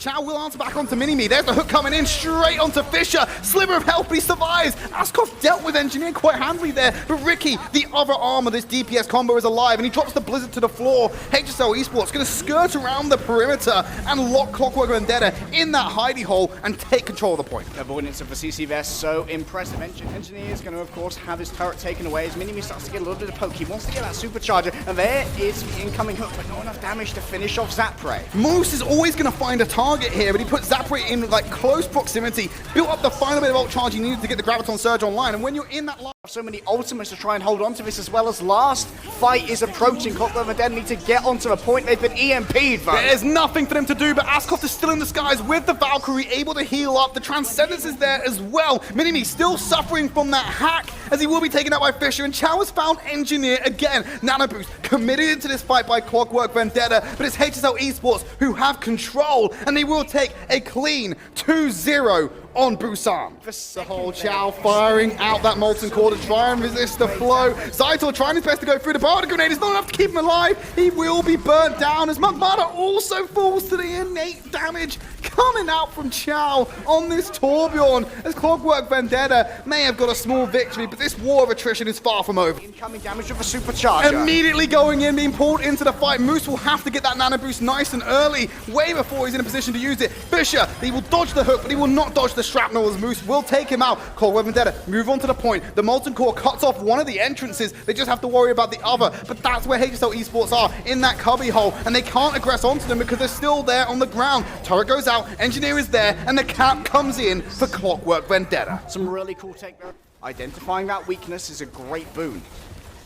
Chow will answer back onto Mini-Me. There's the hook coming in straight onto Fisher. Sliver of health, but he survives. Askov dealt with Engineer quite handily there, but Ricky, the other arm of this DPS combo, is alive, and he drops the Blizzard to the floor. HSL Esports going to skirt around the perimeter and lock Clockwork Vendetta in that hidey hole and take control of the point. Avoidance of the CC vest, so impressive. Engineer is going to, of course, have his turret taken away as Mini-Me starts to get a little bit of poke. He wants to get that supercharger, and there is the incoming hook, but not enough damage to finish off Zapre. Moose is always going to find a target here, but he put Zapre in like close proximity, built up the final bit of ult charge he needed to get the Graviton Surge online, and when you're in that line, so many ultimates to try and hold on to this, as well as last fight is approaching. Clockwork Vendetta need to get onto the point. They've been EMP'd, though. There's nothing for them to do, but Askov is still in the skies with the Valkyrie, able to heal up. The Transcendence is there as well. Mini-Me still suffering from that hack, as he will be taken out by Fisher, and Chow has found Engineer again. Nano Boost committed into this fight by Clockwork Vendetta, but it's HSL Esports who have control, and they will take a clean 2-0 on Busan. The whole Chow firing out that Molten Core to try and resist the flow. Zaito trying his best to go through the Barda Grenade. It's not enough to keep him alive. He will be burnt down as Magmada also falls to the innate damage coming out from Chow on this Torbjorn, as Clockwork Vendetta may have got a small victory, but this war of attrition is far from over. Incoming damage of a supercharger. Immediately going in, being pulled into the fight. Moose will have to get that nano boost nice and early, way before he's in a position to use it. Fisher, he will dodge the hook, but he will not dodge the shrapnel, as Moose will take him out. Clockwork Vendetta move on to the point. The Molten Core cuts off one of the entrances. They just have to worry about the other, but that's where HSL Esports are, in that cubby hole, and they can't aggress onto them because they're still there on the ground. Turret goes out, Engineer is there, and the cap comes in for Clockwork Vendetta. Some really cool take there. Identifying that weakness is a great boon.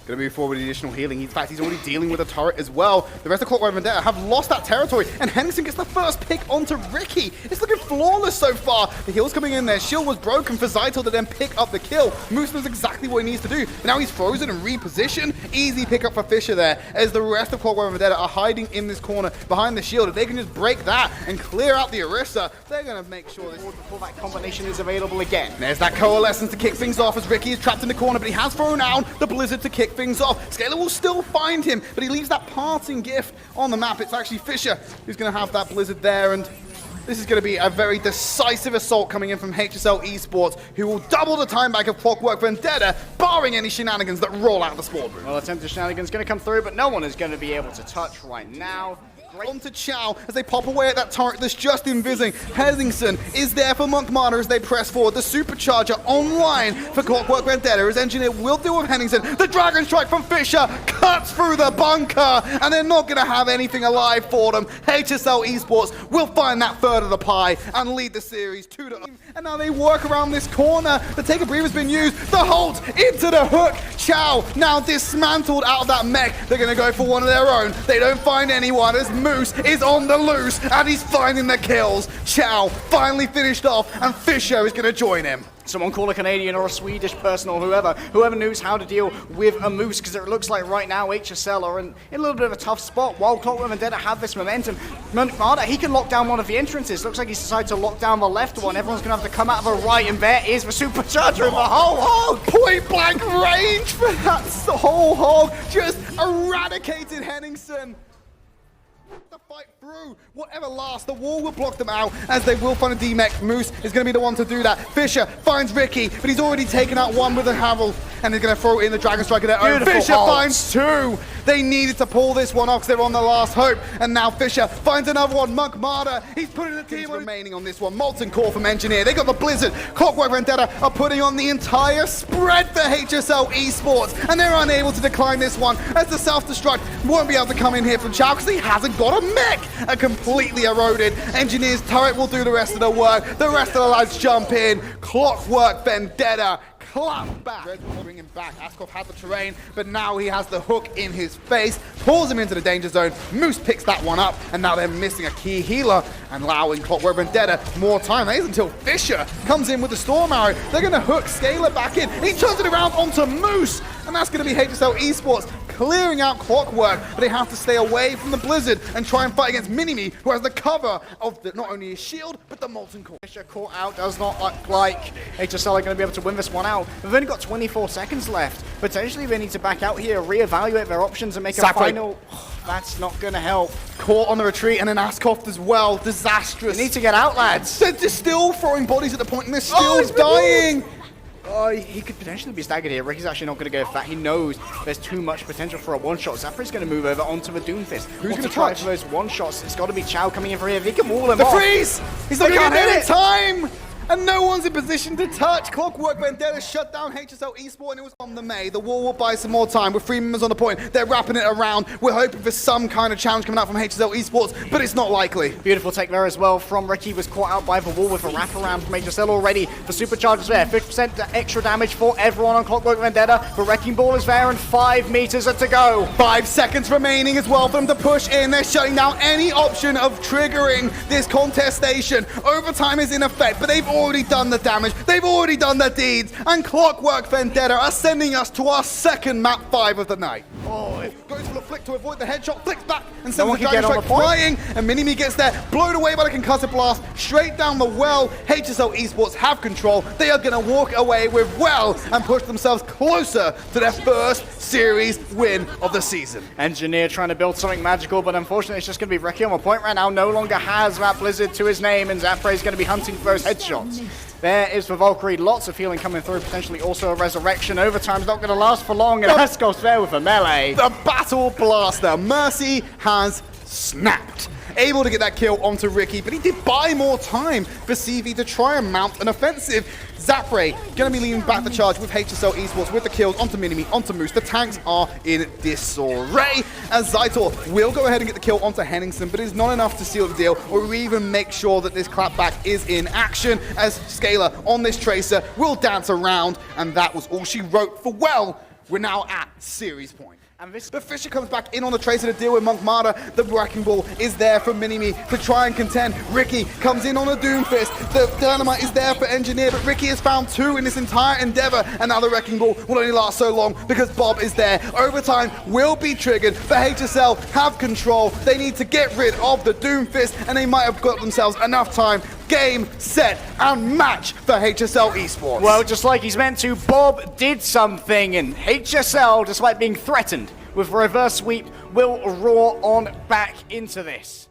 Going to move forward with additional healing. In fact, he's already dealing with a turret as well. The rest of Clockwork Vendetta have lost that territory, and Henningsen gets the first pick onto Ricky. It's looking flawless so far. The heal's coming in there. Shield was broken for Zaito to then pick up the kill. Moose knows exactly what he needs to do. But now he's frozen and repositioned. Easy pickup for Fisher there, as the rest of Clockwork Vendetta are hiding in this corner behind the shield. If they can just break that and clear out the Orisa, they're going to make sure this before that combination is available again. There's that Coalescence to kick things off, as Ricky is trapped in the corner, but he has thrown out the Blizzard to kick things off. Scaler will still find him, but he leaves that parting gift on the map. It's actually Fisher who's going to have that Blizzard there, and this is going to be a very decisive assault coming in from HSL Esports, who will double the time back of Clockwork Vendetta, barring any shenanigans that roll out of the spawn room. Well, attempted shenanigans going to come through, but no one is going to be able to touch right now. Onto Chow as they pop away at that turret that's just invising. Henningsen is there for Monkmana as they press forward. The supercharger online for Clockwork Vendetta, as Engineer will deal with Henningsen. The Dragon Strike from Fisher cuts through the bunker, and they're not going to have anything alive for them. HSL Esports will find that third of the pie and lead the series 2-0. And now they work around this corner. The Take a Breather's been used. The Halt into the hook. Chow now dismantled out of that mech. They're going to go for one of their own. They don't find anyone as Moose is on the loose, and he's finding the kills. Chow finally finished off, and Fisher is going to join him. Someone call a Canadian or a Swedish person or whoever knows how to deal with a Moose, because it looks like right now HSL are in a little bit of a tough spot. While Clockwork Vendetta have this momentum, Monkmada, he can lock down one of the entrances. Looks like he's decided to lock down the left one. Everyone's going to have to come out of the right, and there is the supercharger of the whole hog. Point blank range for that whole hog. Just eradicated Henningsen. The fight through whatever lasts. The wall will block them out, as they will find a D-Mech. Moose is going to be the one to do that. Fisher finds Ricky, but he's already taken out one with a Havel, and he's going to throw in the Dragon Strike of their own. Fisher finds two. They needed to pull this one off because they're on the last hope, and now Fisher finds another one. Monkmada, he's putting the team remaining on this one. Molten Core from Engineer. They got the Blizzard. Clockwork Vendetta are putting on the entire spread for HSL Esports, and they're unable to decline this one, as the self-destruct won't be able to come in here from Chow because he hasn't got a mech. A completely eroded Engineer's turret will do the rest of the work. The rest of the lads jump in. Clockwork Vendetta clap back. Red will bring him back. Askov had the terrain, but now he has the hook in his face, pulls him into the danger zone. Moose picks that one up, and now they're missing a key healer and allowing Clockwork Vendetta more time. That is until Fisher comes in with the Storm Arrow. They're going to hook Scaler back in. He turns it around onto Moose, and that's going to be HSL Esports clearing out Clockwork, but they have to stay away from the Blizzard and try and fight against Minimi, who has the cover of not only his shield, but the Molten Core. Caught out, does not look like HSL are going to be able to win this one out. We've only got 24 seconds left. Potentially they need to back out here, reevaluate their options and make a final... That's not going to help. Caught on the retreat and an Askoff as well. Disastrous. They need to get out, lads. They're just still throwing bodies at the point and they're still dying. Oh, he could potentially be staggered here. Ricky's actually not going to go for that. He knows there's too much potential for a one-shot. Zapri's going to move over onto the Doomfist. Who's going to try touch? for those one-shots? It's got to be Chow coming in for here. If he can wall him the off. freeze! He's not going to hit get it. it time! And no one's in position to touch. Clockwork, Vendetta shut down HSL Esports, and it was on the May. The wall will buy some more time with 3 members on the point. They're wrapping it around. We're hoping for some kind of challenge coming out from HSL Esports, but it's not likely. Beautiful take there as well from Ricky. Was caught out by the wall with a wraparound from HSL already. The supercharger's there. 50% extra damage for everyone on Clockwork Vendetta. The Wrecking Ball is there, and 5 meters are to go. 5 seconds remaining as well for them to push in. They're shutting down any option of triggering this contestation. Overtime is in effect, but they've already done the damage. They've already done the deeds. And Clockwork Vendetta are sending us to our second map 5 of the night. Oh, it goes for the flick to avoid the headshot. Flicks back and sends the Dragon Strike flying. And Minimi gets there, blown away by the concussive blast. Straight down the well. HSL Esports have control. They are going to walk away with well and push themselves closer to their first series win of the season. Engineer trying to build something magical, but unfortunately it's just going to be Ricky on the point right now. No longer has that Blizzard to his name, and Zapre is going to be hunting for those headshots. There is the Valkyrie, lots of healing coming through, potentially also a resurrection. Overtime's not going to last for long, and Askov's there with a melee. The Battle Blaster. Mercy has snapped. Able to get that kill onto Ricky, but he did buy more time for CV to try and mount an offensive. Zapre going to be leading back the charge with HSL Esports with the kills onto Minimi, onto Moose. The tanks are in disarray, as Zaitor will go ahead and get the kill onto Henningsen, but it's not enough to seal the deal or even make sure that this clapback is in action, as Scalar on this Tracer will dance around, and that was all she wrote for well. We're now at series point. And the Fisher comes back in on the Tracer to deal with Monk Marder. The Wrecking Ball is there for Minimi to try and contend. Ricky comes in on a Doomfist. The Dynamite is there for Engineer, but Ricky has found 2 in this entire endeavor. And now the Wrecking Ball will only last so long because Bob is there. Overtime will be triggered. The HSL have control. They need to get rid of the Doomfist, and they might have got themselves enough time. Game, set, and match for HSL Esports. Well, just like he's meant to, Bob did something, and HSL, despite being threatened with reverse sweep, will roar on back into this.